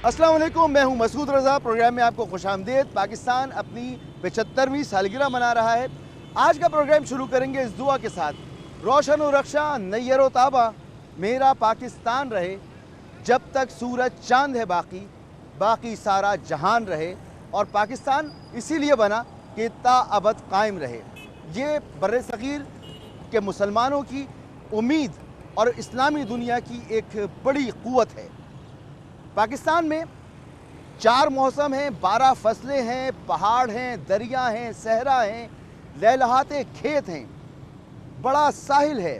अस्सलाम वालेकुम, मैं हूं मसूद रज़ा। प्रोग्राम में आपको खुशामदीद। पाकिस्तान अपनी 75वीं सालगिरह मना रहा है। आज का प्रोग्राम शुरू करेंगे इस दुआ के साथ, रोशन व रक्षा नैयरो ताबा, मेरा पाकिस्तान रहे जब तक सूरज चांद है बाकी, बाकी सारा जहान रहे। और पाकिस्तान इसीलिए बना कि ताअबद कायम रहे। ये बर्रे सग़ीर के मुसलमानों की उम्मीद और इस्लामी दुनिया की एक बड़ी क़ुव्वत है। पाकिस्तान में 4 मौसम हैं, 12 फसलें हैं, पहाड़ हैं, दरिया हैं, सहरा हैं, लहलहाते खेत हैं, बड़ा साहिल है।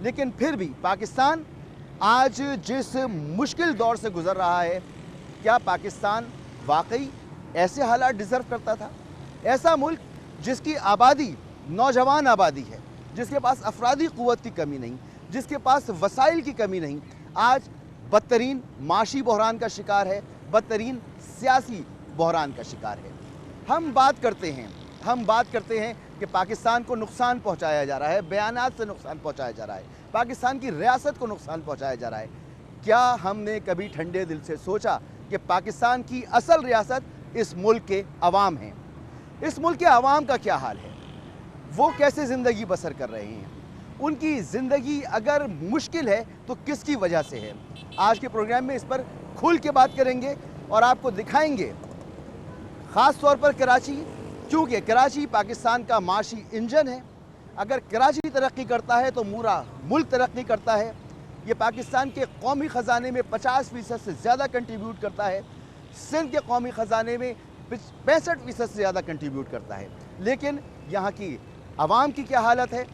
लेकिन फिर भी पाकिस्तान आज जिस मुश्किल दौर से गुज़र रहा है, क्या पाकिस्तान वाकई ऐसे हालात डिज़र्व करता था? ऐसा मुल्क जिसकी आबादी नौजवान आबादी है, जिसके पास अफरादी क़ुव्वत की कमी नहीं, जिसके पास वसाइल की कमी नहीं, आज बदतरीन माशी बहरान का शिकार है, बदतरीन सियासी बहरान का शिकार है। हम बात करते हैं कि पाकिस्तान को नुकसान पहुंचाया जा रहा है, बयानात से नुकसान पहुंचाया जा रहा है, पाकिस्तान की रियासत को नुकसान पहुंचाया जा रहा है। क्या हमने कभी ठंडे दिल से सोचा कि पाकिस्तान की असल रियासत इस मुल्क के अवाम हैं? इस मुल्क के अवाम का क्या हाल है? वो कैसे ज़िंदगी बसर कर रहे हैं? उनकी ज़िंदगी अगर मुश्किल है तो किसकी वजह से है? आज के प्रोग्राम में इस पर खुल के बात करेंगे और आपको दिखाएंगे ख़ास तौर पर कराची, क्योंकि कराची पाकिस्तान का माशी इंजन है। अगर कराची तरक्की करता है तो पूरा मुल्क तरक्की करता है। ये पाकिस्तान के कौमी ख़जाने में 50% से ज़्यादा कंट्रीब्यूट करता है, सिंध के कौमी ख़जाने में 65% से ज़्यादा कंट्रीब्यूट करता है। लेकिन यहाँ की आवाम की क्या हालत है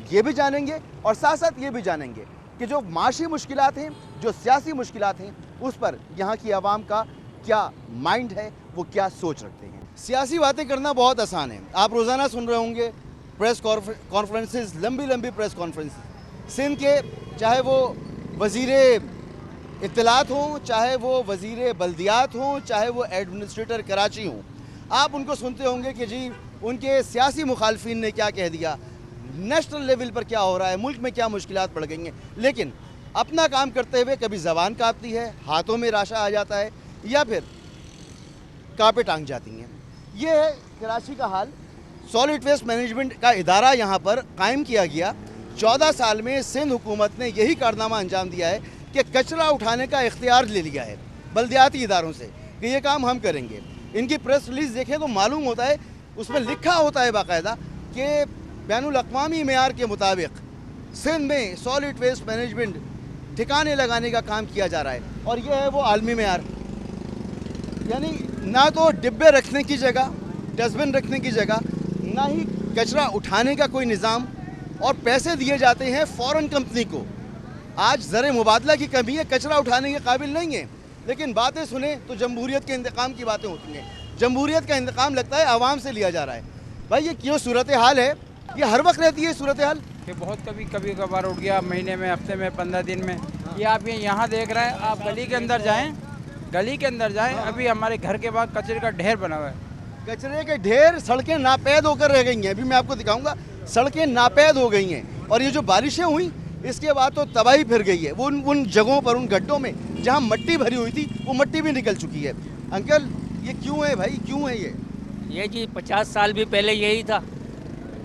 ये भी जानेंगे, और साथ साथ ये भी जानेंगे कि जो माशी मुश्किलात हैं, जो सियासी मुश्किलात हैं, उस पर यहाँ की आवाम का क्या माइंड है, वो क्या सोच रखते हैं। सियासी बातें करना बहुत आसान है। आप रोज़ाना सुन रहे होंगे प्रेस कॉन्फ्रेंसेस, लंबी प्रेस कॉन्फ्रेंसेस। सिंध के चाहे वो वज़ीरे इत्तलात हों, चाहे वो वज़ीरे बल्दियात हों, चाहे वो एडमिनिस्ट्रेटर कराची हों, आप उनको सुनते होंगे कि जी उनके सियासी मुखालफिन ने क्या कह दिया, नेशनल लेवल पर क्या हो रहा है, मुल्क में क्या मुश्किलात पड़ गई हैं। लेकिन अपना काम करते हुए कभी ज़बान कांपती है, हाथों में राशा आ जाता है, या फिर कांपे टांग जाती हैं। ये है कराची का हाल। सॉलिड वेस्ट मैनेजमेंट का इदारा यहाँ पर कायम किया गया। 14 साल में सिंध हुकूमत ने यही कारनामा अंजाम दिया है कि कचरा उठाने का इख्तियार ले लिया है बल्दियाती इदारों से कि ये काम हम करेंगे। इनकी प्रेस रिलीज़ देखें तो मालूम होता है, उसमें लिखा होता है बाकायदा कि बैनुल अक़वामी मेयार के मुताबिक सिंध में सॉलिड वेस्ट मैनेजमेंट ठिकाने लगाने का काम किया जा रहा है। और यह है वो आलमी मेयार। यानी ना तो डिब्बे रखने की जगह, डस्टबिन रखने की जगह, ना ही कचरा उठाने का कोई निज़ाम, और पैसे दिए जाते हैं फ़ॉरेन कंपनी को। आज ज़र मुबादला की कमी है, कचरा उठाने के काबिल नहीं है। लेकिन बातें सुने तो जमहूरियत के इंतकाम की बातें होती हैं। जमहूरियत का इंतकाम लगता है आवाम से लिया जा रहा है। भाई ये क्यों सूरत हाल है? ये हर वक्त रहती है सूरत हाल कि बहुत कभी कभार उठ गया, महीने में, हफ्ते में, 15 दिन में। ये आप यहाँ देख रहे हैं, आप गली के अंदर जाएं, अभी हमारे घर के बाद कचरे का ढेर बना हुआ है। कचरे के ढेर, सड़कें नापैद होकर रह गई हैं। अभी मैं आपको दिखाऊंगा, सड़कें नापैद हो गई हैं। और ये जो बारिशें हुई इसके बाद तो तबाही फिर गई है। वो उन जगहों पर, उन गड्ढों में जहाँ मट्टी भरी हुई थी, वो मट्टी भी निकल चुकी है। अंकल ये क्यों है भाई, क्यों है ये जी 50 साल भी पहले यही था।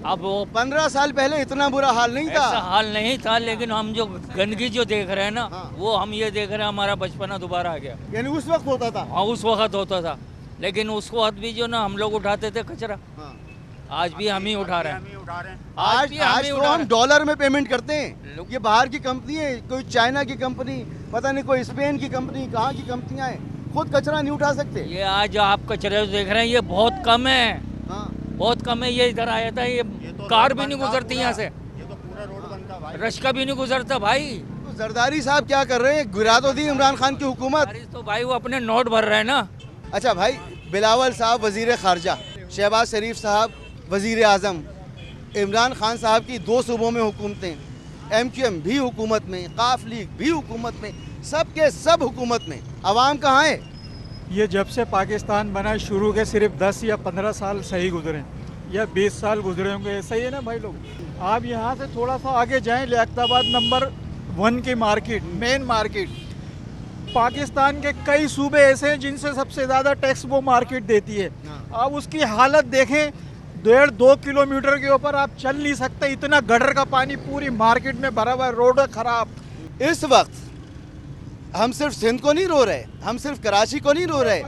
अब वो 15 साल पहले इतना बुरा हाल नहीं था। ऐसा हाल नहीं था, लेकिन हम जो गंदगी जो देख रहे हैं ना, हाँ। वो हम ये देख रहे हैं, हमारा बचपना दोबारा आ गया। यानी उस वक्त होता था। हाँ, उस वक्त होता था, लेकिन उस वक्त भी जो ना हम लोग उठाते थे कचरा। हाँ। आज भी हम ही उठा रहे हैं। आज भी आज ही तो उठा हम रहे हैं। डॉलर में पेमेंट करते हैं। ये बाहर की कंपनी है, कोई चाइना की कंपनी, पता नहीं कोई स्पेन की कंपनी, कहाँ की कंपनियां हैं, खुद कचरा नहीं उठा सकते। ये आज आप कचरे देख रहे हैं, ये बहुत कम है, हाँ। बहुत कम है। ये इधर आया था, ये तो कार भी नहीं गुजरती यहाँ से, ये तो पूरा रोड बनता भाई। रश्का भी नहीं गुजरता भाई। तो जरदारी साहब क्या कर रहे हैं? गिरा तो दी इमरान खान की हुकूमत। बारिश तो भाई वो अपने नोट भर रहे हैं ना। अच्छा भाई, बिलावल साहब वजीर खारजा, शहबाज शरीफ साहब वजीर आज़म, इमरान खान साहब की 2 सूबों में हुकूमतें, MQM भी हुकूमत में, काफ लीग भी हुकूमत में, सब के सब हुकूमत में। अवाम कहाँ है? ये जब से पाकिस्तान बना शुरू के सिर्फ 10 या 15 साल सही गुजरे, या 20 साल गुजरे होंगे, ऐसा ही है ना भाई लोग। आप यहाँ से थोड़ा सा आगे जाएं, लियाकताबाद नंबर 1 की मार्केट, मेन मार्केट, पाकिस्तान के कई सूबे ऐसे हैं जिनसे सबसे ज़्यादा टैक्स वो मार्केट देती है। आप उसकी हालत देखें, 1.5-2 किलोमीटर के ऊपर आप चल नहीं सकते, इतना गटर का पानी पूरी मार्केट में भरा हुआ है, रोड खराब। इस वक्त हम सिर्फ सिंध को नहीं रो रहे, हम सिर्फ कराची को नहीं रो रहे।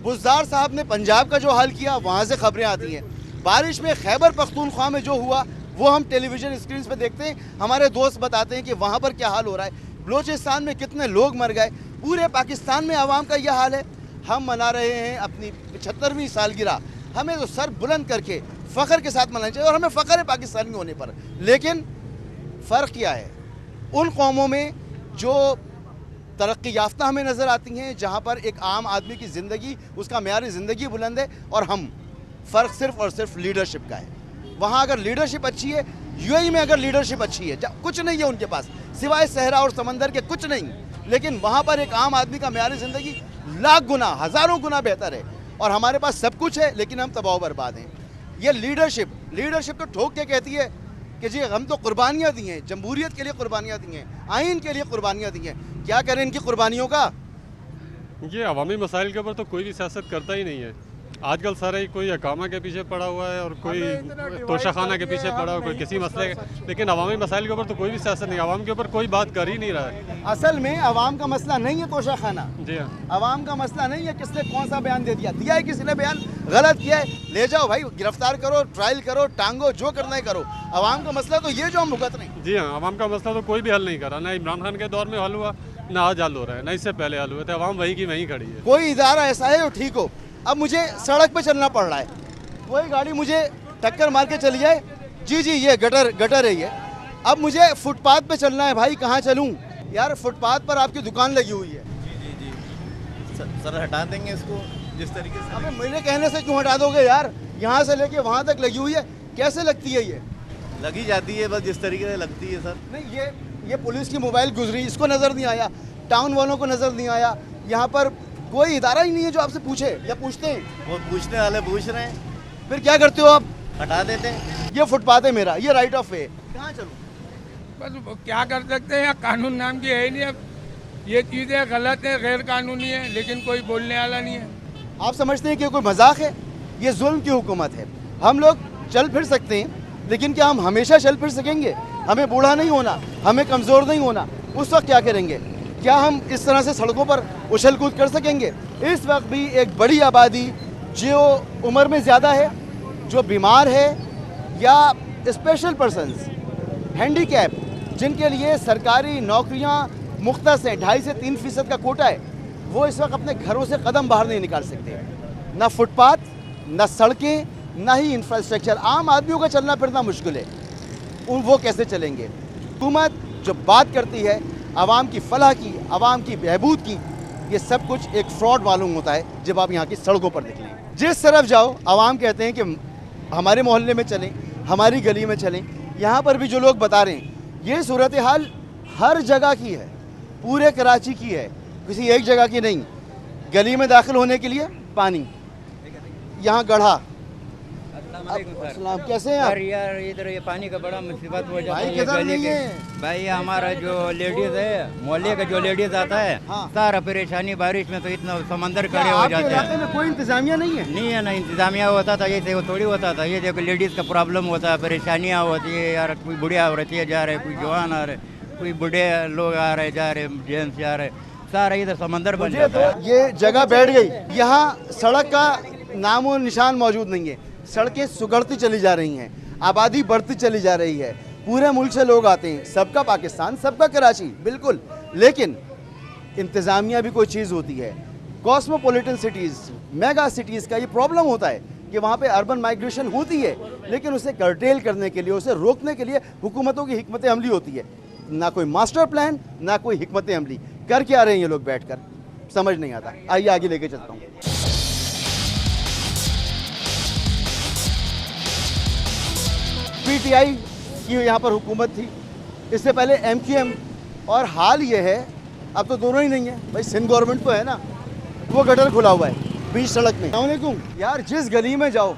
बुज़दार साहब ने पंजाब का जो हाल किया, वहाँ से खबरें आती हैं। बारिश में खैबर पख्तूनख्वा में जो हुआ वो हम टेलीविज़न स्क्रीन पे देखते हैं, हमारे दोस्त बताते हैं कि वहाँ पर क्या हाल हो रहा है। बलूचिस्तान में कितने लोग मर गए, पूरे पाकिस्तान में आवाम का यह हाल है। हम मना रहे हैं अपनी 75वीं सालगिरह, हमें तो सर बुलंद करके फ़ख्र के साथ मनाना चाहिए और हमें फ़ख्र है पाकिस्तानी होने पर। लेकिन फ़र्क क्या है उन कौमों में जो तरक्की याफ्ता हमें नज़र आती हैं, जहाँ पर एक आम आदमी की ज़िंदगी, उसका मेयार ज़िंदगी बुलंद है, और हम, फ़र्क सिर्फ और सिर्फ लीडरशिप का है। वहाँ अगर लीडरशिप अच्छी है, यूएई में अगर लीडरशिप अच्छी है, कुछ नहीं है उनके पास सिवाय सहरा और समंदर के, कुछ नहीं, लेकिन वहाँ पर एक आम आदमी का मेयार ज़िंदगी लाख गुना, हज़ारों गुना बेहतर है। और हमारे पास सब कुछ है लेकिन हम तबाह बर्बाद हैं। ये लीडरशिप तो ठोक के कहती है कि जी हम तो कुर्बानियाँ दी हैं, जमहूरियत के लिए कुर्बानियाँ दी हैं, आइन के लिए कुर्बानियाँ दी हैं। क्या करें इनकी कुर्बानियों का? ये अवामी मसाइल के ऊपर तो कोई भी सियासत करता ही नहीं है। आजकल सारे कोई अकामा के पीछे पड़ा हुआ है और कोई तोशाखाना के पीछे पड़ा हुआ, कोई किसी मसले, लेकिन अवामी मसाइल के ऊपर तो कोई भी सियासत नहीं, अवाम के ऊपर कोई बात कर ही नहीं रहा है। असल में अवाम का मसला नहीं है तोशाखाना, जी हाँ, अवाम का मसला नहीं है किसने कौन सा बयान दे दिया है, किसी ने बयान गलत किया है, ले जाओ भाई, गिरफ्तार करो, ट्रायल करो, टांगो, जो करना है करो। अवाम का मसला तो ये जो हम भुगत रहे हैं। जी हाँ, अवाम का मसला तो कोई भी हल नहीं कर रहा, ना इमरान खान के दौर में हल हुआ, ना आज हल हो रहा है, ना इससे पहले हल हुए थे। अवाम वहीं की वहीं खड़ी है। कोई इदारा ऐसा है जो ठीक हो, अब मुझे सड़क पे चलना पड़ रहा है, कोई गाड़ी मुझे टक्कर मार के चली जाए, जी ये गटर है ये, अब मुझे फुटपाथ पे चलना है, भाई कहाँ चलूँ यार? फुटपाथ पर आपकी दुकान लगी हुई है। जी सर हटा देंगे इसको जिस तरीके से। अबे मेरे कहने से क्यों हटा दोगे यार? यहाँ से लेके वहाँ तक लगी हुई है, कैसे लगती है ये? लगी जाती है बस जिस तरीके से लगती है सर। नहीं, ये पुलिस की मोबाइल गुजरी, इसको नज़र नहीं आया, टाउन वालों को नज़र नहीं आया, यहाँ पर कोई इदारा ही नहीं है जो आपसे पूछे या पूछते हैं। वो पूछने वाले पूछ रहे हैं, फिर क्या करते हो आप? हटा देते हैं। ये फुटपाथ है मेरा, ये राइट ऑफ वे, कहाँ चलूँ? बस वो क्या कर सकते हैं, कानून नाम की है ही नहीं। अब ये चीज़ें गलत है, गैर कानूनी है, लेकिन कोई बोलने वाला नहीं है। आप समझते हैं कि कोई मजाक है? ये जुल्म की हुकूमत है। हम लोग चल फिर सकते हैं, लेकिन क्या हम हमेशा चल फिर सकेंगे? हमें बूढ़ा नहीं होना, हमें कमज़ोर नहीं होना, उस वक्त क्या करेंगे? क्या हम इस तरह से सड़कों पर उछल कूद कर सकेंगे? इस वक्त भी एक बड़ी आबादी जो उम्र में ज़्यादा है, जो बीमार है, या स्पेशल पर्सन्स, हैंडीकैप, जिनके लिए सरकारी नौकरियां मुख्तस हैं, 2.5 से 3% का कोटा है, वो इस वक्त अपने घरों से कदम बाहर नहीं निकाल सकते। ना फुटपाथ, ना सड़कें, ना ही इंफ्रास्ट्रक्चर। आम आदमियों का चलना फिरना मुश्किल है, वो कैसे चलेंगे? हुकूमत जो बात करती है आवाम की फलाह की, आवाम की बहबूद की, ये सब कुछ एक फ्रॉड मालूम होता है जब आप यहाँ की सड़कों पर निकलें। जिस तरफ जाओ आवाम कहते हैं कि हमारे मोहल्ले में चलें, हमारी गली में चलें। यहाँ पर भी जो लोग बता रहे हैं, ये सूरत हाल हर जगह की है, पूरे कराची की है, किसी एक जगह की नहीं। गली में दाखिल होने के लिए पानी, यहाँ गढ़ा। अस्सलाम, कैसे हैं आप? यार इधर ये पानी का बड़ा मुसीबत हो जाता भाई है। किधर नहीं है? भाई हमारा जो लेडीज है, मोहल्ले का जो लेडीज आता है, हाँ। सारा परेशानी बारिश में तो इतना समंदर क्या खड़े हो आपके जाते इलाके हैं। में कोई इंतजामिया नहीं है? नहीं है ना, इंतजामिया होता था, ये देखो थोड़ी होता था। ये देखो लेडीज का प्रॉब्लम होता है, परेशानियाँ होती है यार। कोई बुढ़िया औरतें जा रहे, कोई जवान आ रहे, कोई बूढ़े लोग आ रहे जा रहे, जेंट्स जा रहे, सारा इधर समंदर बन मुझे जाता है। तो ये जगह बैठ गई, यहाँ सड़क का नामो निशान मौजूद नहीं है। सड़कें सुगड़ती चली जा रही हैं, आबादी बढ़ती चली जा रही है, पूरे मुल्क से लोग आते हैं, सबका पाकिस्तान, सबका कराची, बिल्कुल। लेकिन इंतज़ामिया भी कोई चीज़ होती है। कॉस्मोपॉलिटन सिटीज़, मेगा सिटीज़ का ये प्रॉब्लम होता है कि वहाँ पे अर्बन माइग्रेशन होती है, लेकिन उसे कर्टेल करने के लिए, उसे रोकने के लिए हुकूमतों की हिकमत अमली होती है। ना कोई मास्टर प्लान, ना कोई हिकमत अमली। कर क्या रहे हैं ये लोग बैठकर, समझ नहीं आता। आइए आगे लेके चलता हूँ। पीटीआई की यहाँ पर हुकूमत थी, इससे पहले एमक्यूएम, और हाल ये है अब तो दोनों ही नहीं है। भाई सिंध गवर्नमेंट तो है ना, वो गटर खुला हुआ है बीच सड़क में। अस्सलामुअलैकुम यार, जिस गली में जाओ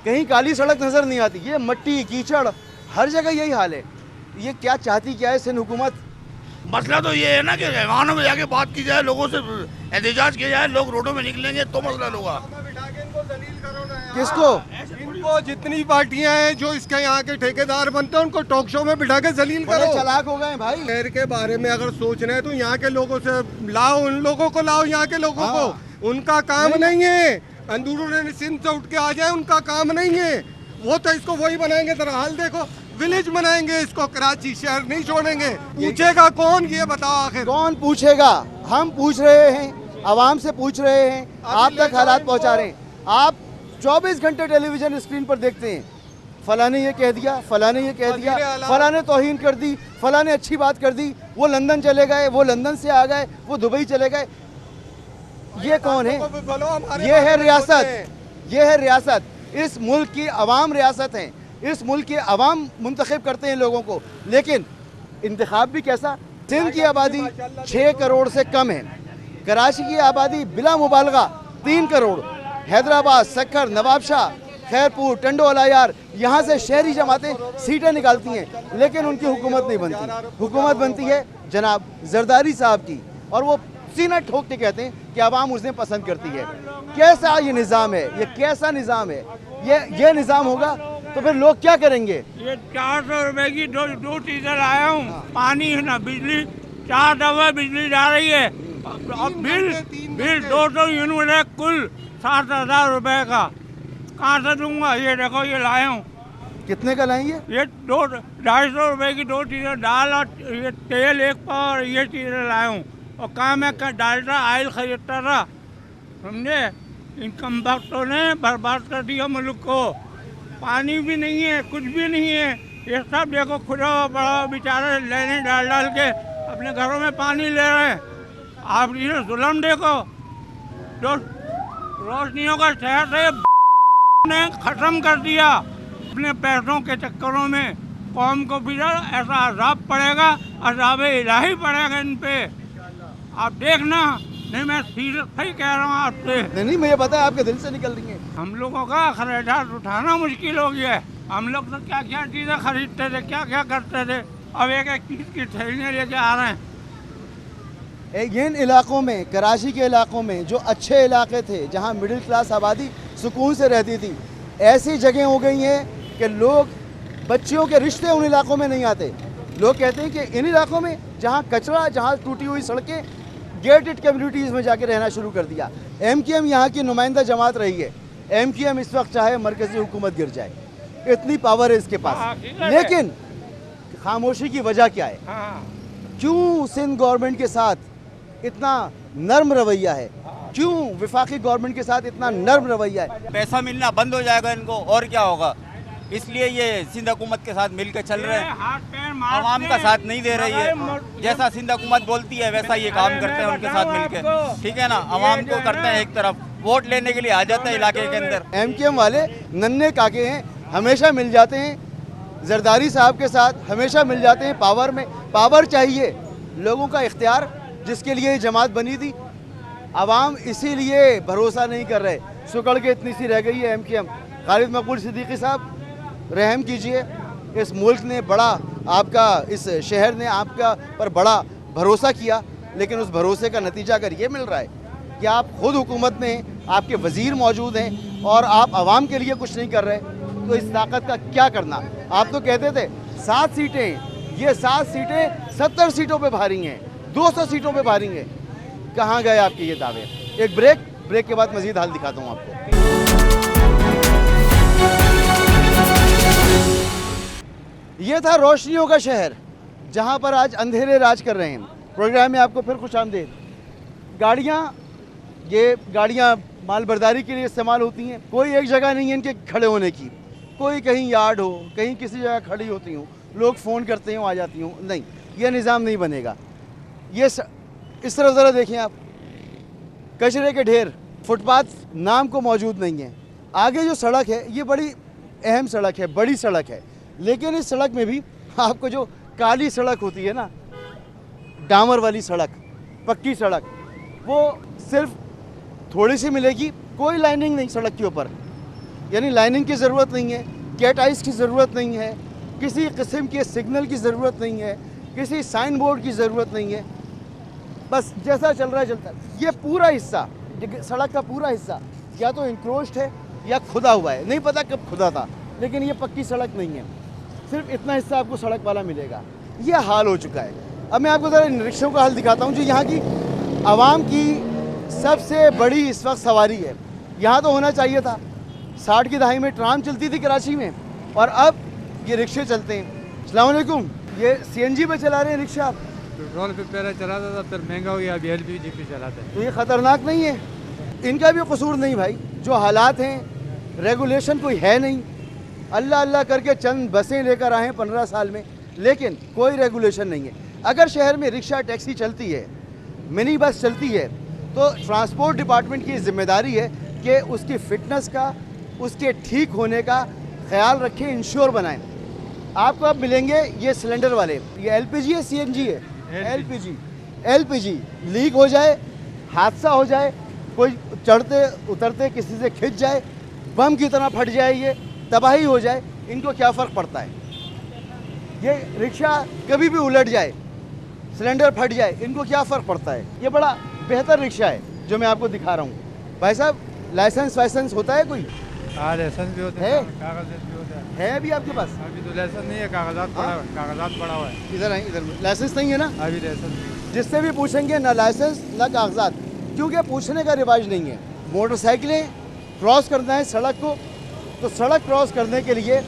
कहीं काली सड़क नज़र नहीं आती, ये मट्टी कीचड़, हर जगह यही हाल है। ये क्या चाहती क्या है सिंध हुकूमत? मसला तो ये है ना कि रहमानों में जाके बात की जाए, लोगों से एहतजाज किया जाए, लोग रोडों में निकलेंगे तो मसला होगा। किसको? इनको जितनी पार्टियां हैं जो इसके यहाँ के ठेकेदार बनते हैं उनको टॉक शो में बिठा के जलील बड़े करो। चालाक हो गए भाई। शहर के बारे में अगर सोच रहे हैं तो यहाँ के लोगों से लाओ, उन लोगों को लाओ, यहाँ के लोगों को। उनका काम नहीं है अंदरूनी सिंध से उठ के आ जाए, उनका काम नहीं है। वो तो इसको वही बनाएंगे, जरा हाल देखो, विलेज बनाएंगे इसको, कराची शहर नहीं छोड़ेंगे। पूछेगा कौन, ये बताओ आखिर कौन पूछेगा? हम पूछ रहे हैं, आवाम से पूछ रहे हैं, आप तक हालात पहुंचा रहे हैं। आप 24 घंटे टेलीविजन स्क्रीन पर देखते हैं, फला ने ये कह दिया, फला ने ये कह दिया, फला ने तौहीन कर दी, फला ने अच्छी बात कर दी, वो लंदन चले गए, वो लंदन से आ गए, वो दुबई चले गए। ये कौन है? ये है रियासत, ये है रियासत। इस मुल्क की अवाम रियासत है, इस मुल्क के अवाम मुंतखब करते हैं लोगों को। लेकिन इंतखाब भी कैसा? सिंध की आबादी 6 करोड़ से कम है, कराची की आबादी बिला मुबालगा 3 करोड़, हैदराबाद, सक्खर, नवाबशाह, खैरपुर, टंडो अलायार, यहाँ से शहरी जमातें सीटें निकालती हैं, लेकिन उनकी हुकूमत नहीं बनती। हुकूमत बनती है जनाब जरदारी साहब की, और वो सीना ठोक के कहते हैं कि आवाम उसे पसंद करती है। कैसा ये निज़ाम है? ये कैसा निज़ाम है? ये निज़ाम होगा तो फिर लोग क्या करेंगे? ये 400 रुपए की दो चीजें लाया हूँ, पानी है ना बिजली, 4 दफा बिजली जा रही है। अब बिल 200 यूनिट है, कुल 7,000 रुपए का, कहाँ से दूंगा? ये देखो ये लाया हूँ। कितने का लाएंगे? ये 250 रुपए की 2 चीजें, दाल और ये तेल एक पाव, और ये चीजें लाया हूँ। और कहाँ मैं डालडा ऑयल खरीदता था, समझे? इन कम वक्तों ने बर्बाद कर दिया मुल्क को। पानी भी नहीं है, कुछ भी नहीं है। ये सब देखो खुदा बड़ा बेचारे लेने डाल के अपने घरों में पानी ले रहे हैं। आप ये जुल्म देखो, जो रोशनियों का शहर से ने ख़त्म कर दिया अपने पैसों के चक्करों में। कौम को भी ऐसा अजाब पड़ेगा, अजाब इलाही पड़ेगा इन पे। आप देखना, नहीं मैं सही कह रहा हूँ आपसे। नहीं, मुझे पता है आपके दिल से निकल रही है। हम लोगों का खरीदार उठाना मुश्किल हो गया है। हम लोग तो क्या क्या चीज़ें खरीदते थे, क्या क्या करते थे, अब एक चीज़ की थैलियाँ लेके आ रहे हैं। इन इलाकों में, कराची के इलाकों में जो अच्छे इलाके थे, जहाँ मिडिल क्लास आबादी सुकून से रहती थी, ऐसी जगह हो गई हैं कि लोग, बच्चियों के रिश्ते उन इलाकों में नहीं आते। लोग कहते हैं कि इन इलाकों में जहाँ कचरा, जहाँ टूटी हुई सड़कें, गेटेड कम्युनिटीज़ में जाके रहना शुरू कर दिया। MQM यहाँ की नुमाइंदा जमात रही है। MQM इस वक्त चाहे मरकज़ी हुकूमत गिर जाए, इतनी पावर है इसके पास। लेकिन खामोशी की वजह क्या है? क्यों सिंध गवर्नमेंट के साथ इतना नर्म रवैया है? क्यों विफाकी गवर्नमेंट के साथ इतना नर्म रवैया है? पैसा मिलना बंद हो जाएगा इनको, और क्या होगा? इसलिए ये सिंध हुकूमत के साथ मिलकर चल रहे हैं, आवाम का साथ नहीं दे रही है। जैसा सिंध हुकूमत बोलती है वैसा ये काम करते हैं उनके साथ मिलकर, ठीक है ना? आवाम को करते हैं एक तरफ, वोट लेने के लिए आ जाते हैं इलाके के अंदर। MQM वाले नन्हे काके हैं, हमेशा मिल जाते हैं जरदारी साहब के साथ, हमेशा मिल जाते हैं पावर में। पावर चाहिए, लोगों का इख्तियार, जिसके लिए ये जमात बनी थी। आवाम इसीलिए भरोसा नहीं कर रहे, सुकड़ के इतनी सी रह गई है MQM। खालिद मकबूल सिद्दीकी साहब, रहम कीजिए, इस मुल्क ने बड़ा आपका, इस शहर ने आपका पर बड़ा भरोसा किया, लेकिन उस भरोसे का नतीजा अगर ये मिल रहा है कि आप खुद हुकूमत में, आपके वज़ीर मौजूद हैं और आप आवाम के लिए कुछ नहीं कर रहे, तो इस ताकत का क्या करना? आप तो कहते थे 7 सीटें, ये 7 सीटें 70 सीटों पे भारी हैं, 200 सीटों पे भारी हैं। कहाँ गए आपके ये दावे? एक ब्रेक के बाद मज़ीद हाल दिखाता हूँ आपको। ये था रोशनियों का शहर, जहाँ पर आज अंधेरे राज कर रहे हैं। प्रोग्राम में आपको फिर खुशामदीद। ये गाड़ियाँ माल बर्दारी के लिए इस्तेमाल होती हैं। कोई एक जगह नहीं है इनके खड़े होने की, कोई कहीं यार्ड हो, कहीं किसी जगह खड़ी होती हूँ, लोग फ़ोन करते हैं, आ जाती हूँ। नहीं, ये निज़ाम नहीं बनेगा। ये इस तरफ ज़रा देखें आप, कचरे के ढेर, फुटपाथ नाम को मौजूद नहीं है। आगे जो सड़क है ये बड़ी अहम सड़क है, बड़ी सड़क है, लेकिन इस सड़क में भी आपको जो काली सड़क होती है ना, डामर वाली सड़क, पक्की सड़क, वो सिर्फ थोड़ी सी मिलेगी, कोई लाइनिंग नहीं सड़क के ऊपर। यानी लाइनिंग की ज़रूरत नहीं है, कैट आइस की ज़रूरत नहीं है, किसी किस्म के सिग्नल की ज़रूरत नहीं है, किसी साइन बोर्ड की ज़रूरत नहीं है, बस जैसा चल रहा है चलता है। ये पूरा हिस्सा, सड़क का पूरा हिस्सा या तो इंक्रोच्ड है या खुदा हुआ है, नहीं पता कब खुदा था, लेकिन ये पक्की सड़क नहीं है। सिर्फ इतना हिस्सा आपको सड़क वाला मिलेगा। ये हाल हो चुका है। अब मैं आपको ज़रा इन रिक्शों का हाल दिखाता हूँ जो यहाँ की आवाम की सबसे बड़ी इस वक्त सवारी है। यहाँ तो होना चाहिए था, 60 की दहाई में ट्राम चलती थी कराची में, और अब ये रिक्शे चलते हैं। अस्सलाम वालेकुम, ये सीएनजी पे चला रहे हैं रिक्शा आप? पेट्रोल पे पहले चलाता था, फिर महंगा हो गया, अभी एलपीजी पे चलाता है। तो ये ख़तरनाक नहीं है? इनका भी कसूर नहीं भाई, जो हालात हैं, रेगुलेशन कोई है नहीं। अल्लाह अल्लाह करके चंद बसें लेकर आए हैं 15 साल में, लेकिन कोई रेगुलेशन नहीं है। अगर शहर में रिक्शा टैक्सी चलती है, मिनी बस चलती है, तो ट्रांसपोर्ट डिपार्टमेंट की जिम्मेदारी है कि उसकी फ़िटनेस का, उसके ठीक होने का ख्याल रखें, इंश्योर बनाएं। आपको अब मिलेंगे ये सिलेंडर वाले, ये एलपीजी है सीएनजी है? एलपीजी लीक हो जाए, हादसा हो जाए, कोई चढ़ते उतरते किसी से खिंच जाए, बम की तरह फट जाए, ये तबाही हो जाए, इनको क्या फ़र्क पड़ता है? ये रिक्शा कभी भी उलट जाए, सिलेंडर फट जाए, इनको क्या फ़र्क पड़ता है? ये बड़ा बेहतर रिक्शा है जो मैं आपको दिखा रहा हूँ। भाई साहब, लाइसेंस वाइसेंस होता है कोई? हाँ, लाइसेंस भी होता है, कागज भी होता है अभी आपके पास? अभी तो लाइसेंस नहीं है, कागजात पड़ा हुआ है। इधर आए, इधर लाइसेंस नहीं है ना? अभी लाइसेंस नहीं। जिससे भी पूछेंगे ना लाइसेंस ना कागजात, क्योंकि पूछने का रिवाज नहीं है। मोटरसाइकिलें क्रॉस करना है सड़क को, तो सड़क क्रॉस करने के लिए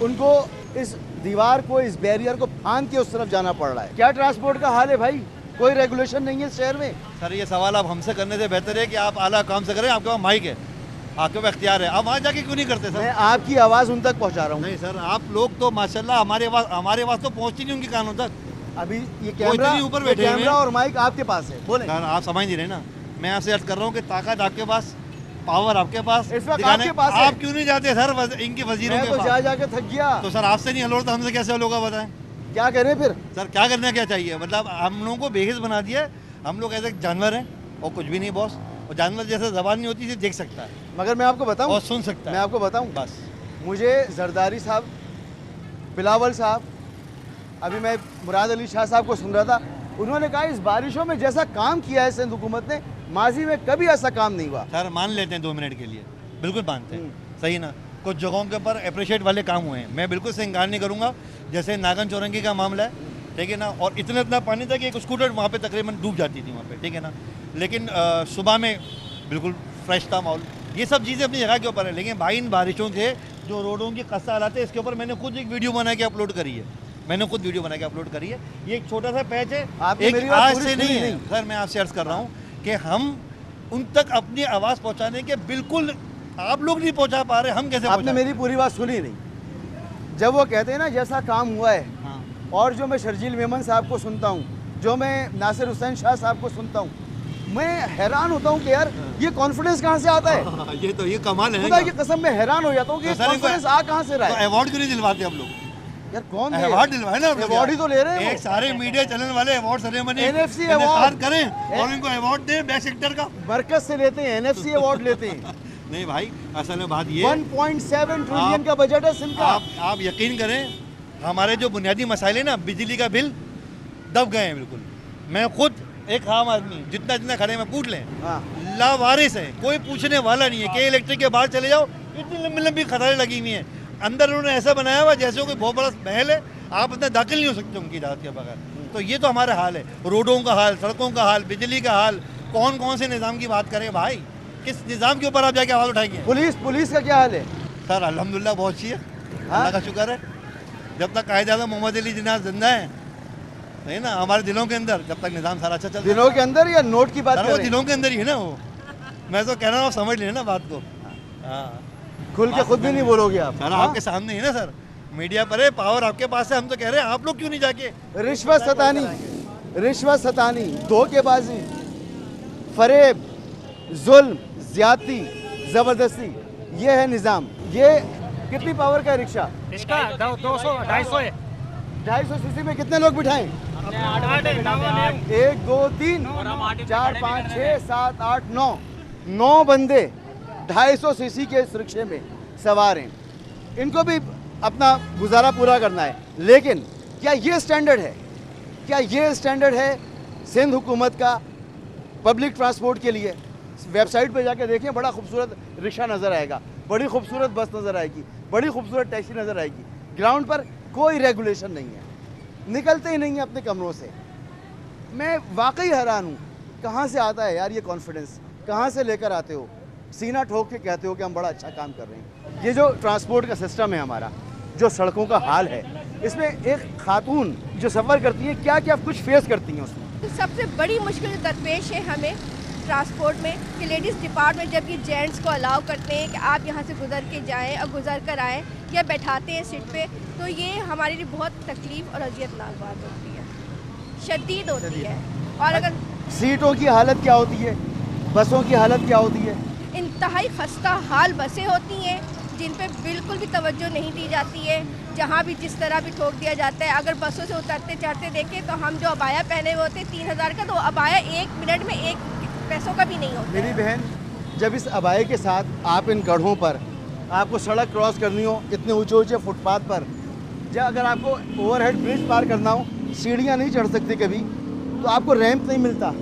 उनको इस दीवार को, इस बैरियर को फांद के उस तरफ जाना पड़ रहा है। क्या ट्रांसपोर्ट का हाल है भाई? कोई रेगुलेशन नहीं है शहर में। सर ये सवाल आप हमसे करने से बेहतर है कि आप आला काम से करें, आपके पास माइक है, आपके पास इख्तियार है, आप वहाँ जाके क्यों नहीं करते सर? मैं आपकी आवाज़ उन तक पहुँचा रहा हूँ। नहीं सर, आप लोग तो माशाल्लाह हमारे आवाज़ तो पहुँचती नहीं उनके कानों तक। अभी ये कैमरा ऊपर बैठे हैं, कैमरा और माइक आपके पास है, बोले सर आप समझ नहीं रहे ना। मैं आपसे अर्ज कर रहा हूँ कि ताकत आपके पास, पावर आपके पास, इस वक्त आपके पास है। आप क्यों नहीं जाते सर इनके वजीरों के मैं पास? तो जा के थक गया। तो सर आपसे नहीं हल होता, हमसे कैसे हल होगा बताएं? क्या करें फिर? सर क्या करना क्या चाहिए? मतलब हम लोगों को बेहिस बना दिया है। हम लोग ऐसे जानवर हैं और कुछ भी नहीं बॉस, और जानवर जैसे ज़बान नहीं होती सिर्फ देख सकता है, मगर मैं आपको बताऊं और सुन सकता है। मैं आपको बताऊं, बस मुझे जरदारी साहब, बिलावल साहब, अभी मैं मुराद अली शाह साहब को सुन रहा था, उन्होंने कहा इस बारिशों में जैसा काम किया है सिंध हुकूमत ने, माजी में कभी ऐसा काम नहीं हुआ। सर मान लेते हैं 2 मिनट के लिए, बिल्कुल मानते हैं, सही ना। कुछ जगहों के ऊपर अप्रिशिएट वाले काम हुए हैं, मैं बिल्कुल से इंकार नहीं करूँगा। जैसे नागन चौरंगी का मामला है, ठीक है ना, और इतना पानी था कि एक स्कूटर वहाँ पे तकरीबन डूब जाती थी वहाँ पे, ठीक है ना। लेकिन सुबह में बिल्कुल फ्रेश था माहौल। ये सब चीज़ें अपनी जगह के ऊपर है, लेकिन भाई इन बारिशों के जो रोडों की खस्ता हालात है, इसके ऊपर मैंने खुद एक वीडियो बना के अपलोड करी है। ये एक छोटा सा पैच है, एक आज से नहीं है सर। मैं आपसे अर्ज कर रहा हूँ कि हम उन तक अपनी आवाज़ पहुँचाने के बिल्कुल आप लोग नहीं पहुँचा पा रहे, हम कैसे? आपने मेरी पूरी बात सुनी नहीं। जब वो कहते हैं ना जैसा काम हुआ है, और जो मैं शर्जील मेमन साहब को सुनता हूँ, जो मैं नासिर हुसैन शाह साहब को सुनता हूँ, मैं हैरान होता हूँ कि यार ये कॉन्फिडेंस कहाँ से आता है? ये कमाल है। खुदा की कसम में हैरान हो जाता हूँ कि कॉन्फिडेंस आ कहाँ से रहा है? अवार्ड क्यों नहीं दिलवाते आप लोग? यार कौन अवार्ड दिलवाए ना, अवार्ड ही तो ले रहे हैं। एक सारे मीडिया चैनल वाले अवार्ड सेरेमनी एनएफसी अवार्ड करें और इनको अवार्ड दें बेस्ट एक्टर का। मरकज से लेते हैं, एनएफसी अवार्ड लेते हैं। नहीं भाई, असल में बात ये 1.7 ट्रिलियन का बजट है सिंध का। आप यकीन करें, हमारे जो बुनियादी मसाइल है ना, बिजली का बिल दब गए हैं बिल्कुल। मैं खुद एक आम आदमी, जितना खड़े में पूछ लें, लावारिस है, कोई पूछने वाला नहीं है। के इलेक्ट्रिक के बाहर चले जाओ, इतनी लंबी लंबी खतारें लगी हुई हैं। अंदर उन्होंने ऐसा बनाया हुआ जैसे कोई बहुत बड़ा महल है, आप अंदर दाखिल नहीं हो सकते उनकी इजाज़त के बगैर। तो ये तो हमारा हाल है, रोडों का हाल, सड़कों का हाल, बिजली का हाल। कौन से निज़ाम की बात करें भाई? किस निज़ाम के ऊपर आप जाके आवाज़ उठाएंगे? पुलिस का क्या हाल है? सर अल्हम्दुलिल्लाह बहुत अच्छी है, अल्लाह का शुक्र है। जब तक कायद-ए-आज़म मोहम्मद अली जिन्ना जिंदा है, है ना, हमारे दिलों के अंदर, जब तक निज़ाम सारा अच्छा चल रहा है। दिलों के अंदर या नोट की बात कर रहे हैं? वो दिलों के अंदर ही है ना वो। मैं तो कह रहा हूँ, समझ लेना बात को। हाँ, खुल के खुद भी नहीं बोलोगे आप? सर आपके सामने ही ना सर, मीडिया पर है, पावर आपके पास है। हम तो कह रहे हैं आप लोग क्यों नहीं जाके? रिश्वत सतानी, धोखेबाजी, फरेब, जुल्म, ज्यादती, जबरदस्ती, ये है निज़ाम। ये कितनी पावर का है रिक्शा? इसका 200-250 है। 250 सीसी में कितने लोग बिठाएं? 1 2 3 4 5 6 7 8 9 बंदे 250 सीसी के इस रिक्शे में सवार हैं। इनको भी अपना गुजारा पूरा करना है, लेकिन क्या ये स्टैंडर्ड है? क्या ये स्टैंडर्ड है सिंध हुकूमत का पब्लिक ट्रांसपोर्ट के लिए? वेबसाइट पे जाके देखें, बड़ा खूबसूरत रिक्शा नज़र आएगा, बड़ी खूबसूरत बस नज़र आएगी, बड़ी खूबसूरत टैक्सी नज़र आएगी। ग्राउंड पर कोई रेगुलेशन नहीं है, निकलते ही नहीं है अपने कमरों से। मैं वाकई हैरान हूँ, कहाँ से आता है यार ये कॉन्फिडेंस, कहाँ से लेकर आते हो? सीना ठोक के कहते हो कि हम बड़ा अच्छा काम कर रहे हैं। ये जो ट्रांसपोर्ट का सिस्टम है हमारा, जो सड़कों का हाल है, इसमें एक खातून जो सफ़र करती है क्या क्या कुछ फेस करती हैं उसमें? सबसे बड़ी मुश्किल दरपेश है हमें ट्रांसपोर्ट में कि लेडीज़ डिपार्टमेंट जब ये जेंट्स को अलाउ करते हैं कि आप यहाँ से गुजर के जाएं और गुजर कर आएँ या बैठाते हैं सीट पे, तो ये हमारे लिए बहुत तकलीफ़ और अजियतनाक बात होती है, शदीद होती है। और अगर सीटों की हालत क्या होती है, बसों की हालत क्या होती है? इंतहाई खस्ता हाल बसें होती हैं जिन पे बिल्कुल भी तवज्जो नहीं दी जाती है, जहाँ भी जिस तरह भी ठोक दिया जाता है। अगर बसों से उतरते चढ़ते देखें तो हम जो अबाया पहने हुए होते 3000 का, तो अबाया 1 मिनट में 1 पैसों का भी नहीं होता। मेरी बहन, जब इस अबाए के साथ आप इन गढ़ों पर आपको सड़क क्रॉस करनी हो, इतने ऊंचे ऊंचे फुटपाथ पर, या अगर आपको ओवरहेड ब्रिज पार करना हो, सीढ़ियाँ नहीं चढ़ सकते कभी, तो आपको रैंप नहीं मिलता।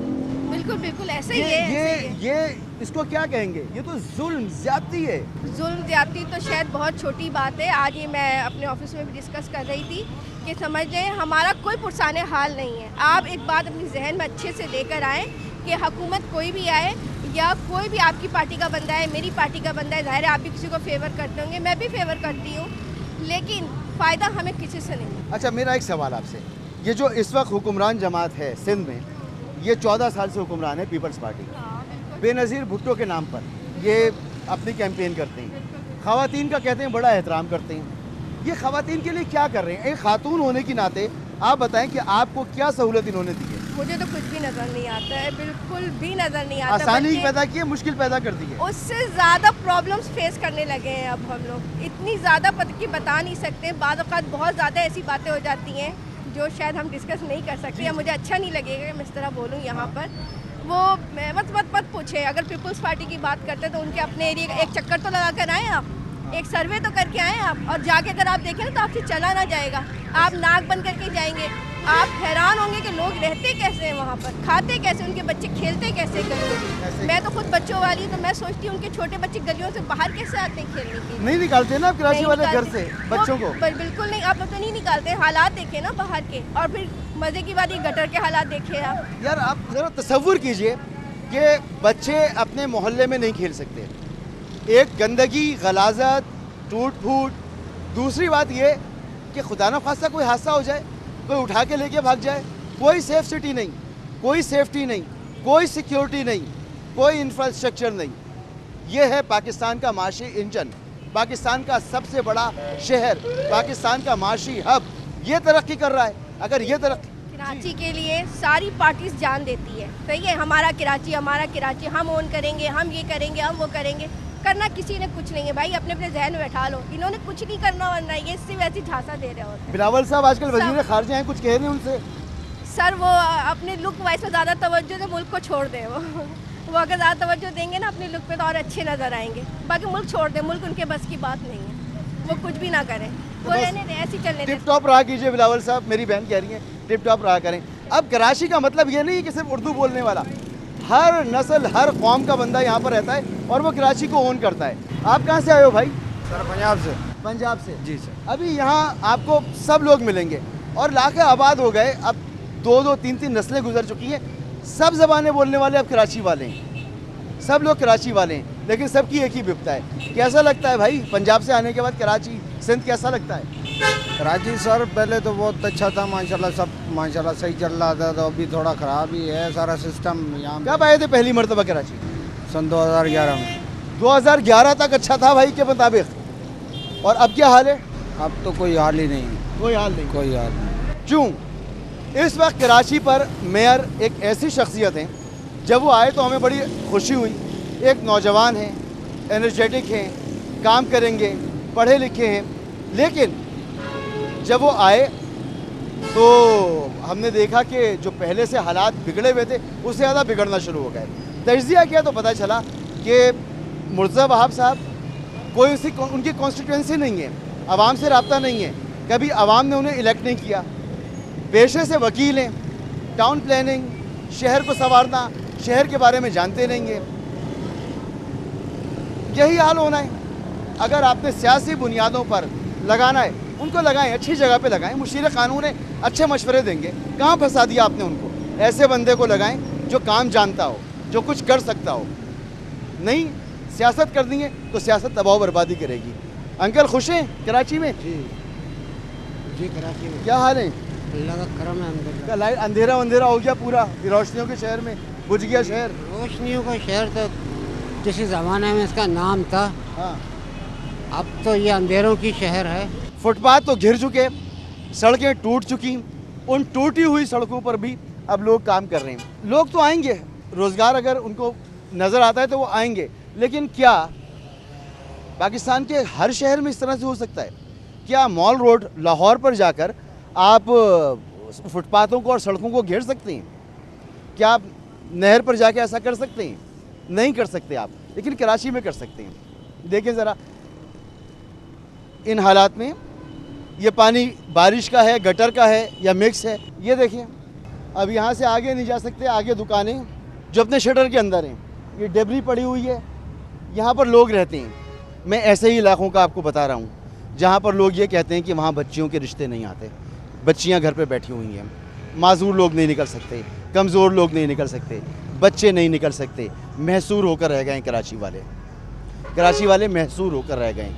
बिल्कुल बिल्कुल ऐसे ही है। ये इसको क्या कहेंगे? ये तो जुल्म ज्यादती है। जुल्म ज्यादती तो शायद बहुत छोटी बात है। आज ये मैं अपने ऑफिस में भी डिस्कस कर रही थी कि समझ लें हमारा कोई पुरसाने हाल नहीं है। आप एक बात अपनी जहन में अच्छे से लेकर आएँ कि हुकूमत कोई भी आए या कोई भी आपकी पार्टी का बंदा है, मेरी पार्टी का बंदा है, ज़ाहिर है आप भी किसी को फेवर करते होंगे, मैं भी फेवर करती हूँ, लेकिन फ़ायदा हमें किसी से नहीं। अच्छा, मेरा एक सवाल आपसे, ये जो इस वक्त हुक्मरान जमात है सिंध में, ये 14 साल से हुक्मरान है पीपल्स पार्टी, बेनज़ीर भुट्टो के नाम पर ये अपनी कैंपेन करते हैं, ख़वातीन का कहते हैं बड़ा एहतराम करते हैं। ये ख़वातीन के लिए क्या कर रहे हैं? एक खातून होने के नाते आप बताएं कि आपको क्या सहूलत इन्होंने दी है? मुझे तो कुछ भी नज़र नहीं आता है, बिल्कुल भी नज़र नहीं आता। आसानी पैदा की है, मुश्किल पैदा कर दी है। उससे ज़्यादा प्रॉब्लम्स फेस करने लगे हैं अब हम लोग। इतनी ज़्यादा कि बता नहीं सकते, बाज़ औक़ात बहुत ज़्यादा ऐसी बातें हो जाती हैं जो शायद हम डिस्कस नहीं कर सकते, या मुझे अच्छा नहीं लगेगा मैं इस तरह बोलूँ यहाँ पर। वो मत पूछे। अगर पीपल्स पार्टी की बात करते तो उनके अपने एरिया का एक चक्कर तो लगा कर आएँ आप, एक सर्वे तो करके आएँ आप, और जाके अगर आप देखें तो आपसे चला ना जाएगा, आप नाक बंद करके जाएंगे। आप हैरान होंगे कि लोग रहते कैसे हैं वहाँ पर, खाते कैसे, उनके बच्चे खेलते कैसे गलियों। मैं तो खुद बच्चों वाली हूँ, तो मैं सोचती हूँ उनके छोटे बच्चे गलियों से बाहर कैसे आते हैं खेलने के लिए। नहीं निकालते ना कराची वाले घर से बच्चों को? बिल्कुल नहीं, आप तो नहीं निकालते। हालात देखे ना बाहर के, और फिर मज़े की बात ये गटर के हालात देखे आप। यार आप ज़रा तसव्वुर कीजिए कि बच्चे अपने मोहल्ले में नहीं खेल सकते, एक गंदगी, गलाजत, टूट फूट। दूसरी बात ये कि खुदा न खास्ता कोई हादसा हो जाए, कोई उठा के लेके भाग जाए, कोई सेफ सिटी नहीं, कोई सेफ्टी नहीं, कोई सिक्योरिटी नहीं, कोई इंफ्रास्ट्रक्चर नहीं। ये है पाकिस्तान का माशी इंजन, पाकिस्तान का सबसे बड़ा शहर, पाकिस्तान का माशी हब, ये तरक्की कर रहा है। अगर ये तरक्की कराची के लिए सारी पार्टीज जान देती है, सही है, हमारा कराची, हम ओन करेंगे, हम ये करेंगे, हम वो करेंगे। करना किसी ने कुछ नहीं है भाई, अपने अपने जहन में बैठा लो, इन्होंने कुछ नहीं करना, वरना ये इससे वैसी झांसा दे रहे होते हैं। बिलावल साहब आजकल वजीर खारजा हैं, कुछ कह रहे हैं उनसे? सर वो अपने लुक वाइज में ज़्यादा तवज्जो से मुल्क को छोड़ दें। वो अगर ज़्यादा तवज्जो देंगे ना अपने लुक पे तो और अच्छे नज़र आएंगे। बाकी मुल्क छोड़ दें, मुल्क उनके बस की बात नहीं है, वो कुछ भी ना करें, वो रहने दें, ऐसे चलने दें। टिप टॉप रहा कीजिए बिलावल साहब, मेरी बहन कह रही है टिप टॉप रहा करें। अब कराची का मतलब ये नहीं कि सिर्फ उर्दू बोलने वाला, हर नस्ल हर कौम का बंदा यहाँ पर रहता है और वो कराची को ओन करता है। आप कहाँ से आए हो भाई? सर पंजाब से। पंजाब से? जी सर। अभी यहाँ आपको सब लोग मिलेंगे और लाखे आबाद हो गए, अब 2-2, 3-3 नस्लें गुजर चुकी हैं, सब ज़बानें बोलने वाले अब कराची वाले हैं, सब लोग कराची वाले हैं, लेकिन सबकी एक ही विपता है। कैसा लगता है भाई पंजाब से आने के बाद कराची सिंध कैसा लगता है? कराची सर पहले तो बहुत अच्छा था माशाल्लाह, सब माशाल्लाह सही चल रहा था, तो अभी थोड़ा ख़राब ही है सारा सिस्टम। यहाँ कब आए थे पहली मरतबा कराची? सन 2011 में। 2011 तक अच्छा था भाई के मुताबिक, और अब क्या हाल है? अब तो कोई हाल ही नहीं। कोई हाल नहीं? कोई हाल नहीं। क्यों? इस वक्त कराची पर मेयर एक ऐसी शख्सियत हैं, जब वो आए तो हमें बड़ी खुशी हुई। एक नौजवान हैं, एनर्जेटिक हैं, काम करेंगे, पढ़े लिखे हैं, लेकिन जब वो आए तो हमने देखा कि जो पहले से हालात बिगड़े हुए थे उससे ज़्यादा बिगड़ना शुरू हो गए। तजिया किया तो पता चला कि मुर्तज़ा वहाब साहब कोई उनकी कॉन्स्टिट्यूंसी नहीं है, आवाम से रब्ता नहीं है, कभी आवाम ने उन्हें इलेक्ट नहीं किया, पेशे से वकील हैं, टाउन प्लानिंग, शहर को संवारना, शहर के बारे में जानते नहीं हैं। यही हाल होना है। अगर आपने सियासी बुनियादों पर लगाना है, उनको लगाएं, अच्छी जगह पे लगाएं। मुशीर कानून है, अच्छे मशवरे देंगे। कहाँ फंसा दिया आपने उनको? ऐसे बंदे को लगाएं जो काम जानता हो, जो कुछ कर सकता हो। नहीं सियासत करनी है तो सियासत तबाह बर्बादी करेगी। अंकल खुश हैं कराची में? जी कराची में क्या हाल है? अल्लाह का करम है अंदर। क्या लाइट अंधेरा वंधेरा हो गया पूरा? रोशनियों के शहर में बुझ गया शहर। रोशनियों का शहर तो जिस ज़माने में इसका नाम था, हाँ, अब तो ये अंधेरों की शहर है। फुटपाथ तो घिर चुके, सड़कें टूट चुकी। उन टूटी हुई सड़कों पर भी अब लोग काम कर रहे हैं। लोग तो आएंगे, रोज़गार अगर उनको नज़र आता है तो वो आएंगे, लेकिन क्या पाकिस्तान के हर शहर में इस तरह से हो सकता है? क्या मॉल रोड लाहौर पर जाकर आप फुटपाथों को और सड़कों को घेर सकते हैं? क्या आप नहर पर जाके ऐसा कर सकते हैं? नहीं कर सकते आप, लेकिन कराची में कर सकते हैं। देखें ज़रा इन हालात में, ये पानी बारिश का है, गटर का है या मिक्स है। ये देखें, अब यहाँ से आगे नहीं जा सकते। आगे दुकानें जो अपने शटर के अंदर हैं, ये डेबरी पड़ी हुई है। यहाँ पर लोग रहते हैं। मैं ऐसे ही इलाकों का आपको बता रहा हूँ जहाँ पर लोग ये कहते हैं कि वहाँ बच्चियों के रिश्ते नहीं आते। बच्चियाँ घर पे बैठी हुई हैं, माजूर लोग नहीं निकल सकते, कमज़ोर लोग नहीं निकल सकते, बच्चे नहीं निकल सकते। महसूर होकर रह गए कराची वाले महसूर होकर रह गए।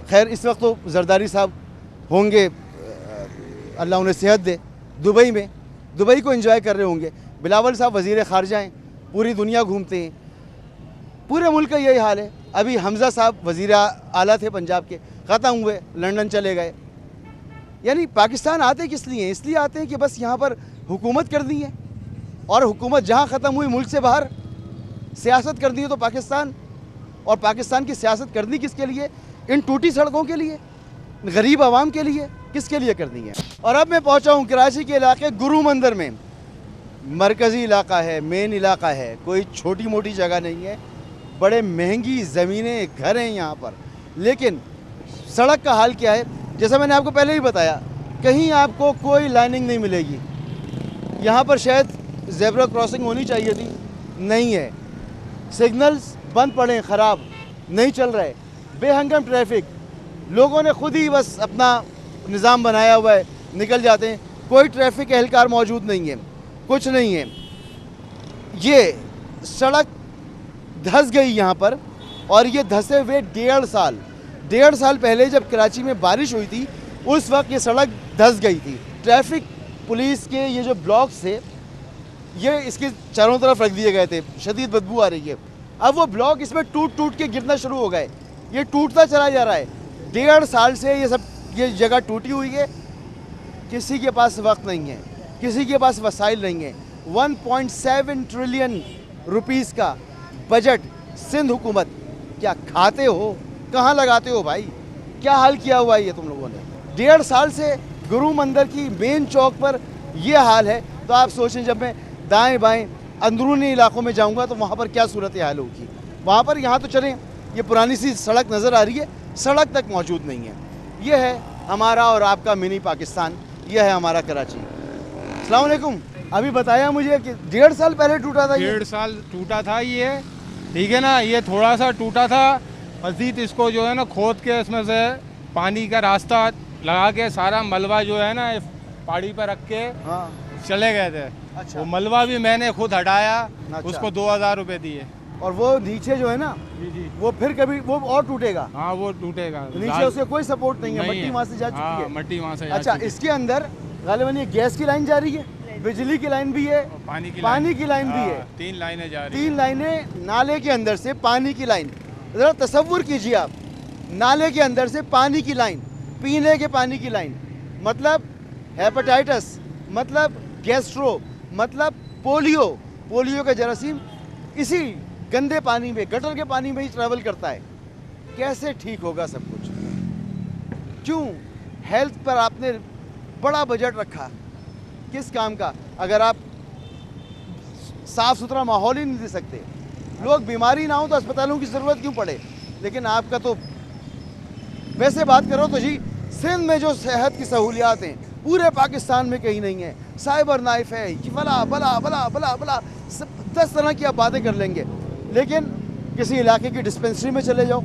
खैर इस वक्त तो जरदारी साहब होंगे, अल्लाह उन्हें सेहत दे, दुबई में, दुबई को एंजॉय कर रहे होंगे। बिलावल साहब वज़ीर ख़ारजा हैं, पूरी दुनिया घूमते हैं। पूरे मुल्क का यही हाल है। अभी हमज़ा साहब वज़ीर आला थे पंजाब के, ख़त्म हुए, लंदन चले गए। यानी पाकिस्तान आते किस लिए? इसलिए आते हैं कि बस यहाँ पर हुकूमत कर दी है, और हुकूमत जहाँ ख़त्म हुई मुल्क से बाहर सियासत कर दी है। तो पाकिस्तान और पाकिस्तान की सियासत करनी किसके लिए? इन टूटी सड़कों के लिए, गरीब आवाम के लिए, किसके लिए करनी है? और अब मैं पहुँचा हूँ कराची के इलाके गुरु मंदिर में। मरकज़ी इलाका है, मेन इलाका है, कोई छोटी मोटी जगह नहीं है। बड़े महंगी ज़मीनें, घर हैं यहाँ पर। लेकिन सड़क का हाल क्या है? जैसा मैंने आपको पहले ही बताया, कहीं आपको कोई लाइनिंग नहीं मिलेगी। यहाँ पर शायद ज़ेब्रा क्रॉसिंग होनी चाहिए थी, नहीं है। सिग्नल्स बंद पड़े हैं, ख़राब, नहीं चल रहे। बेहंगम ट्रैफिक, लोगों ने खुद ही बस अपना निज़ाम बनाया हुआ है, निकल जाते हैं। कोई ट्रैफिक एहलकार मौजूद नहीं है, कुछ नहीं है। ये सड़क धंस गई यहाँ पर, और ये धंसे हुए 1.5 साल पहले जब कराची में बारिश हुई थी, उस वक्त ये सड़क धंस गई थी। ट्रैफिक पुलिस के ये जो ब्लॉक्स थे, ये इसके चारों तरफ रख दिए गए थे, शदीद बदबू आ रही है। अब वो ब्लॉक इसमें टूट टूट के गिरना शुरू हो गए। ये टूटता चला जा रहा है। 1.5 साल से ये जगह टूटी हुई है। किसी के पास वक्त नहीं है, किसी के पास वसाइल नहीं है। 1.7 ट्रिलियन रुपीस का बजट सिंध हुकूमत, क्या खाते हो? कहाँ लगाते हो भाई? क्या हाल किया हुआ है ये तुम लोगों ने? 1.5 साल से गुरु मंदिर की मेन चौक पर ये हाल है। तो आप सोचें, जब मैं दाएं बाएं अंदरूनी इलाकों में जाऊंगा तो वहाँ पर क्या सूरत हाल होगी। वहाँ पर, यहाँ तो चलें, ये पुरानी सी सड़क नज़र आ रही है, सड़क तक मौजूद नहीं है। ये है हमारा और आपका मिनी पाकिस्तान, ये है हमारा कराची। अस्सलाम वालेकुम। अभी बताया मुझे कि 1.5 साल पहले टूटा था। 1.5 साल टूटा था ये, ठीक है ना। ये थोड़ा सा टूटा था, मज़ीद इसको जो है ना खोद के इसमें से पानी का रास्ता लगा के सारा मलबा जो है ना पहाड़ी पर रख के चले गए थे। अच्छा। वो मलबा भी मैंने खुद हटाया। अच्छा। उसको 2000 रुपये दिए। और वो नीचे जो है ना, जी, वो फिर कभी वो और टूटेगा। हाँ, वो टूटेगा। नीचे उसके कोई सपोर्ट नहीं है, मट्टी वहाँ से जा चुकी है। मट्टी वहाँ से। अच्छा, इसके अंदर गालिबन ये गैस की लाइन जा रही है, बिजली की लाइन भी है, पानी की लाइन भी है। 3 लाइनें जा रही हैं। 3 लाइनें नाले के अंदर से पानी की लाइन। ज़रा तसव्वुर कीजिए आप, नाले के अंदर से पानी की लाइन, पीने के पानी की लाइन। मतलब हेपेटाइटिस, मतलब गैस्ट्रो, मतलब पोलियो का जरासीम इसी गंदे पानी में, गटर के पानी में ही ट्रैवल करता है। कैसे ठीक होगा सब कुछ? क्यों हेल्थ पर आपने बड़ा बजट रखा? किस काम का? अगर आप साफ सुथरा माहौल ही नहीं दे सकते, लोग बीमारी ना हो तो अस्पतालों की ज़रूरत क्यों पड़े? लेकिन आपका तो वैसे बात करो तो जी, सिंध में जो सेहत की सहूलियात हैं पूरे पाकिस्तान में कहीं नहीं है। साइबर नाइफ है, कि फला बला बला बला बला 10 तरह की आप बातें कर लेंगे, लेकिन किसी इलाके की डिस्पेंसरी में चले जाओ,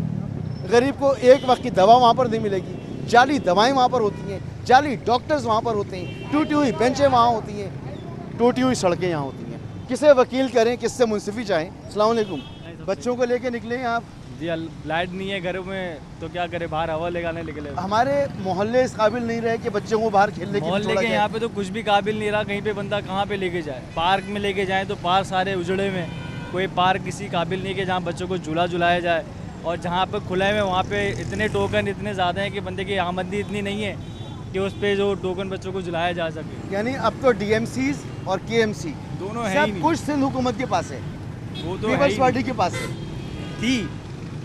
गरीब को एक वक्त की दवा वहाँ पर नहीं मिलेगी, जाली दवाएं वहाँ पर होती हैं, जाली डॉक्टर्स वहाँ पर होते हैं, टूटी हुई बेंचें वहाँ होती हैं, टूटी हुई सड़कें यहाँ होती हैं। किसे वकील करें, किससे मुंसिफी चाहें। अस्सलाम वालेकुम। बच्चों को लेके निकले हैं आप? जी, लाइट नहीं है घर में तो क्या करे, बाहर हवा लगाने निकले। हमारे मोहल्ले इस काबिल नहीं रहे कि बच्चों को बाहर खेलने के लिए मोहल्ले के यहाँ पे तो कुछ भी काबिल नहीं रहा, कहीं पे बंदा कहाँ पे लेके जाए। पार्क में लेके जाए तो पार्क सारे उजड़े में, कोई पार्क किसी काबिल नहीं कि जहाँ बच्चों को झूला झुलाया जाए, और जहाँ पे खुले में वहाँ पे इतने टोकन इतने ज़्यादा हैं कि बंदे की आमदनी इतनी नहीं है कि उस पे जो टोकन बच्चों को झुलाया जा सके। यानी अब तो DMCs और KMC दोनों है ही सब कुछ सिंध हुकूमत के पास है, वो तो पीपल्स पार्टी के पास है थी,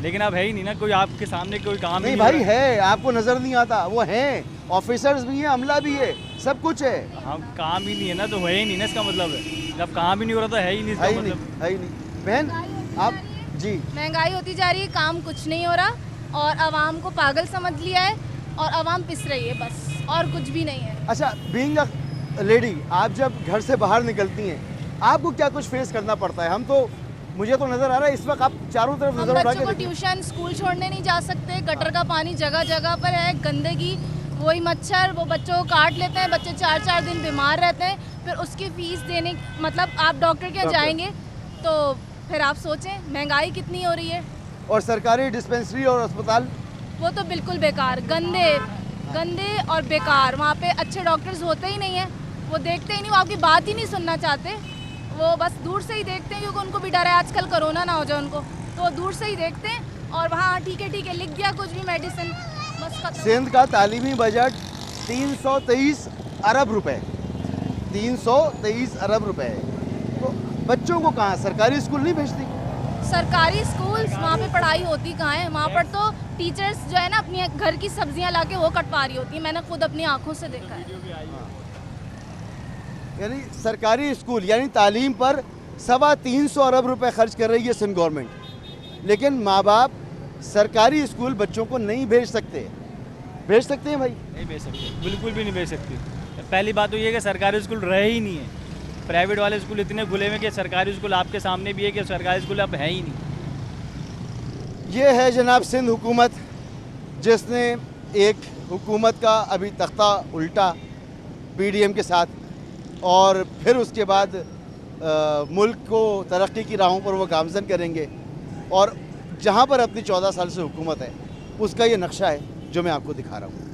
लेकिन अब है ही नहीं ना, कोई आपके सामने कोई काम नहीं भाई है, आपको नजर नहीं आता, वो हैं, ऑफिसर्स भी हैं, अमला भी है, सब कुछ है। हम काम ही नहीं है ना, तो है ही नहीं ना, इसका मतलब है जब काम ही नहीं हो रहा तो है ही नहीं, इसका मतलब है ही नहीं। बहन आप जी, महंगाई होती जा रही है, काम कुछ नहीं हो रहा और आवाम को पागल समझ लिया है और आवाम पिस रही है, बस और कुछ भी नहीं है। अच्छा, बीइंग अ लेडी, आप जब घर से बाहर निकलती हैं आपको क्या कुछ फेस करना पड़ता है? हम तो, मुझे तो नजर आ रहा है इस वक्त आप चारों तरफ नजर उठा के बच्चों को ट्यूशन स्कूल छोड़ने नहीं जा सकते, गटर का पानी जगह जगह पर है, गंदगी, वही मच्छर, वो बच्चों को काट लेते हैं, बच्चे 4-4 दिन बीमार रहते हैं, फिर उसकी फीस देने, मतलब आप डॉक्टर के यहाँ जाएंगे तो फिर आप सोचें महंगाई कितनी हो रही है। और सरकारी डिस्पेंसरी और अस्पताल वो तो बिल्कुल बेकार, गंदे और बेकार, वहाँ पे अच्छे डॉक्टर्स होते ही नहीं हैं, वो देखते ही नहीं, वो आपकी बात ही नहीं सुनना चाहते, वो बस दूर से ही देखते हैं, क्योंकि उनको भी डर है आजकल कोरोना ना हो जाए उनको, तो वो दूर से ही देखते हैं और वहाँ ठीक है लिख दिया कुछ भी मेडिसिन, बस खत्म। सिंध का तालीमी बजट 323 अरब रुपए, 323 अरब रुपए, तो बच्चों को कहाँ, सरकारी स्कूल नहीं भेजती? सरकारी स्कूल वहाँ पे पढ़ाई होती कहाँ है, वहाँ पर तो टीचर्स जो है ना अपनी घर की सब्जियाँ लाके वो कटवा रही होती है, मैंने खुद अपनी आंखों से देखा है। यानी सरकारी स्कूल यानी तालीम पर 325 अरब रुपए खर्च कर रही है सिंध गवर्नमेंट, लेकिन माँ बाप सरकारी स्कूल बच्चों को नहीं भेज सकते। भेज सकते हैं भाई? नहीं भेज सकते, बिल्कुल भी नहीं भेज सकते। पहली बात तो ये कि सरकारी स्कूल रहे ही नहीं है, प्राइवेट वाले स्कूल इतने खुले हुए कि सरकारी स्कूल आपके सामने भी है कि सरकारी स्कूल अब है ही नहीं। ये है जनाब सिंध हुकूमत, जिसने एक हुकूमत का अभी तख्ता उल्टा PDM के साथ, और फिर उसके बाद मुल्क को तरक्की की राहों पर वो गामजन करेंगे, और जहाँ पर अपनी 14 साल से हुकूमत है उसका ये नक्शा है जो मैं आपको दिखा रहा हूँ।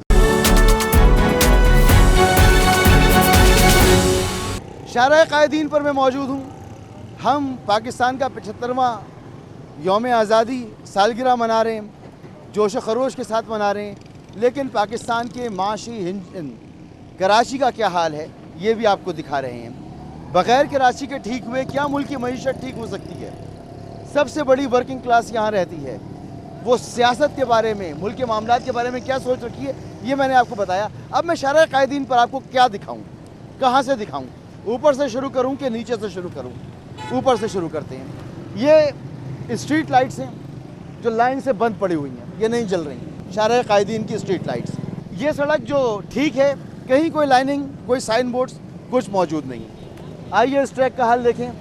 शाहराह कायदीन पर मैं मौजूद हूँ। हम पाकिस्तान का 75वां यौम आज़ादी सालगिरह मना रहे हैं, जोश खरोश के साथ मना रहे हैं, लेकिन पाकिस्तान के माशी हिंद कराची का क्या हाल है ये भी आपको दिखा रहे हैं। बग़ैर कराची के ठीक हुए क्या मुल्क की मईशत ठीक हो सकती है? सबसे बड़ी वर्किंग क्लास यहाँ रहती है, वो सियासत के बारे में, मुल्क के मामलात के बारे में क्या सोच रखी है ये मैंने आपको बताया। अब मैं शाहराह कायदीन पर आपको क्या दिखाऊँ, कहाँ से दिखाऊँ, ऊपर से शुरू करूँ कि नीचे से शुरू करूँ? ऊपर से शुरू करते हैं। ये स्ट्रीट लाइट्स हैं जो लाइन से बंद पड़ी हुई हैं, ये नहीं जल रही, शाहराह कायदीन की स्ट्रीट लाइट्स। ये सड़क जो ठीक है, कहीं कोई लाइनिंग, कोई साइन बोर्ड्स कुछ मौजूद नहीं है। आइए इस ट्रैक का हाल देखें,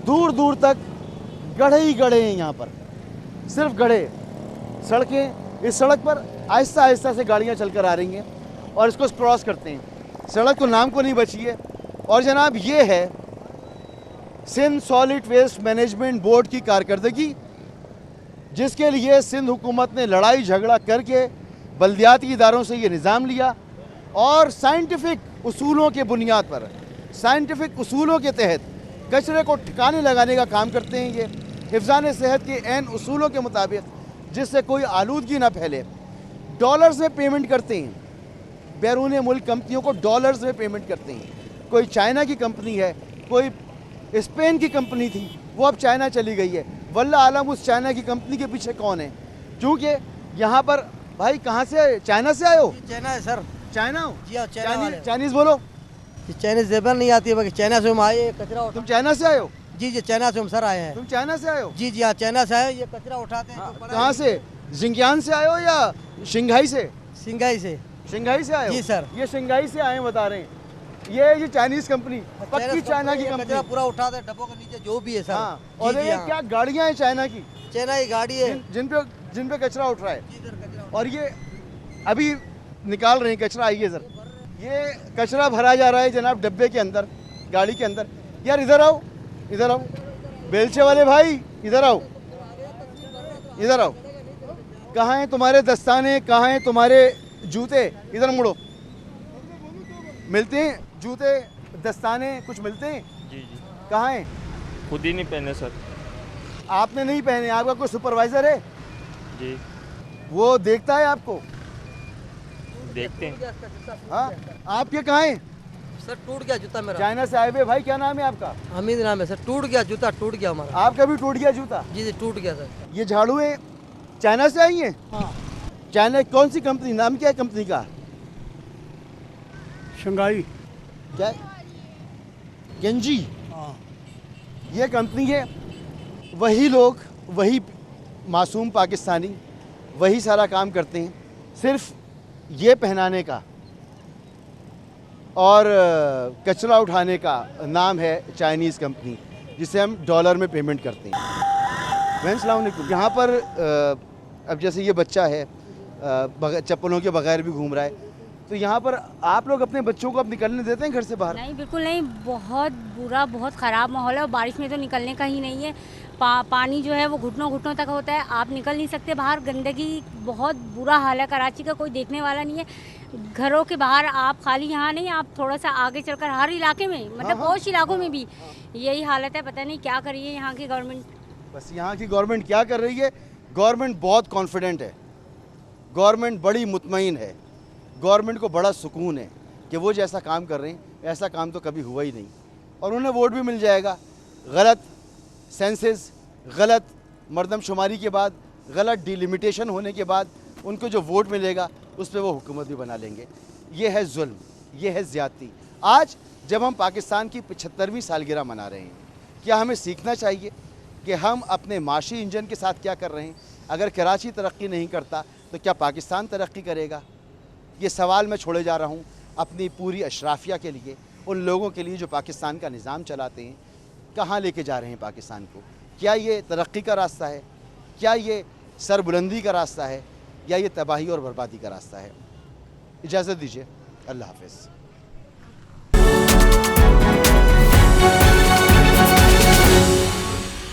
दूर दूर तक गड्ढे ही गड्ढे हैं यहाँ पर, सिर्फ गड्ढे। सड़कें, इस सड़क पर आहिस्ता आहिस्ता से गाड़ियाँ चलकर आ रही हैं और इसको क्रॉस करते हैं, सड़क तो नाम को नहीं बची है। और जनाब ये है Sindh solid waste management board की कारकर्दगी, जिसके लिए सिंध हुकूमत ने लड़ाई झगड़ा करके बल्दियाती इदारों से ये निज़ाम लिया और साइंटिफिक उसूलों के बुनियाद पर, साइंटिफिक उसूलों के तहत कचरे को ठिकाने लगाने का काम करते हैं। ये हिफ्ज़ान सेहत के ऐन उसूलों के मुताबिक, जिससे कोई आलूदगी ना फैले, डॉलर्स में पेमेंट करते हैं, बैरून मुल्क कंपनियों को डॉलर्स में पेमेंट करते हैं। कोई चाइना की कंपनी है, कोई स्पेन की कंपनी थी, वो अब चाइना चली गई है, वल्लाह आलम उस चाइना की कंपनी के पीछे कौन है। क्योंकि यहाँ पर भाई कहाँ से, चाइना से आए हो? चाइना है सर। चाइना हो? जी हाँ, चाइनीज़ बोलो। चाइनीज़ ज़बान नहीं आती है, बाकी चाइना से हम आए, कचरा। तुम चाइना से आए हो? जी जी, चाइना से हम सर आए हैं। तुम चाइना से आए हो? जी जी हाँ, चाइना से आए, ये कचरा उठाते हैं। कहाँ से, जिंगयान से आए हो या शिंघाई से? सिंघाई से। शंघाई से आए हो? जी सर। ये शंघाई से आए हैं बता रहे हैं। ये चाइनीज कंपनी, पक्की चाइना की कंपनी। कचरा पूरा उठाते हैं डब्बों के नीचे जो भी है सर। हाँ, और ये क्या गाड़ियाँ हैं चाइना की? चाइना की गाड़ी है जिन पे कचरा उठ रहा है। और ये अभी निकाल रहे हैं कचरा। आइए सर, ये कचरा भरा जा रहा है जनाब डब्बे के अंदर, गाड़ी के अंदर। यार इधर आओ, इधर आओ, बेलचे वाले भाई इधर आओ, इधर आओ। कहाँ हैं तुम्हारे दस्ताने, कहाँ हैं तुम्हारे जूते? इधर मुड़ो। मिलते हैं जूते, दस्ताने कुछ मिलते हैं? जी जी। कहाँ हैं? खुद ही नहीं पहने सर। आपने नहीं पहने? आपका कोई सुपरवाइजर है? जी। वो देखता है आपको? देखते हैं। हाँ, आपके कहाँ हैं? सर टूट गया जूता मेरा। चाइना से आए हुए भाई, क्या नाम है आपका? हमीद नाम है सर। टूट गया जूता, टूट गया हमारा। आपका भी टूट गया जूता? जी जी टूट गया सर। ये झाड़ू है चाइना से आई है? हाँ। चाइना कौन सी कंपनी, नाम क्या है कंपनी का? शंघाई। क्या? गेंजी। हाँ। ये कंपनी है। वही लोग, वही मासूम पाकिस्तानी वही सारा काम करते हैं, सिर्फ ये पहनाने का और कचरा उठाने का नाम है चाइनीज़ कंपनी, जिसे हम डॉलर में पेमेंट करते हैं। बहन सलाम अलैकुम। यहाँ पर अब जैसे ये बच्चा है चप्पलों के बगैर भी घूम रहा है, तो यहाँ पर आप लोग अपने बच्चों को अब निकलने देते हैं घर से बाहर? नहीं, बिल्कुल नहीं। बहुत बुरा, बहुत ख़राब माहौल है और बारिश में तो निकलने का ही नहीं है। पानी जो है वो घुटनों घुटनों तक होता है, आप निकल नहीं सकते बाहर। गंदगी, बहुत बुरा हाल है कराची का, कोई देखने वाला नहीं है। घरों के बाहर आप खाली यहाँ नहीं, आप थोड़ा सा आगे चलकर हर इलाके में, मतलब बहुत इलाकों में भी यही हालत है। पता नहीं क्या कर रही है यहाँ की गवर्नमेंट। बस यहाँ की गवर्नमेंट क्या कर रही है? गवर्नमेंट बहुत कॉन्फिडेंट है, गवर्नमेंट बड़ी मुतमईन है, गवर्नमेंट को बड़ा सुकून है कि वो जैसा काम कर रहे हैं ऐसा काम तो कभी हुआ ही नहीं, और उन्हें वोट भी मिल जाएगा। गलत सेंसेस, गलत मरदमशुमारी के बाद, गलत डिलिमिटेशन होने के बाद उनको जो वोट मिलेगा उस पर वो हुकूमत भी बना लेंगे। ये है जुल्म, ये है ज़्यादती। आज जब हम पाकिस्तान की 75वीं सालगिरह मना रहे हैं, क्या हमें सीखना चाहिए कि हम अपने माशी इंजन के साथ क्या कर रहे हैं? अगर कराची तरक्की नहीं करता तो क्या पाकिस्तान तरक्की करेगा? ये सवाल मैं छोड़े जा रहा हूँ अपनी पूरी अशराफिया के लिए, उन लोगों के लिए जो पाकिस्तान का निज़ाम चलाते हैं। कहाँ लेके जा रहे हैं पाकिस्तान को? क्या ये तरक्की का रास्ता है? क्या ये सरबुलंदी का रास्ता है? या ये तबाही और बर्बादी का रास्ता है? इजाज़त दीजिए। अल्लाह हाफ़िज़।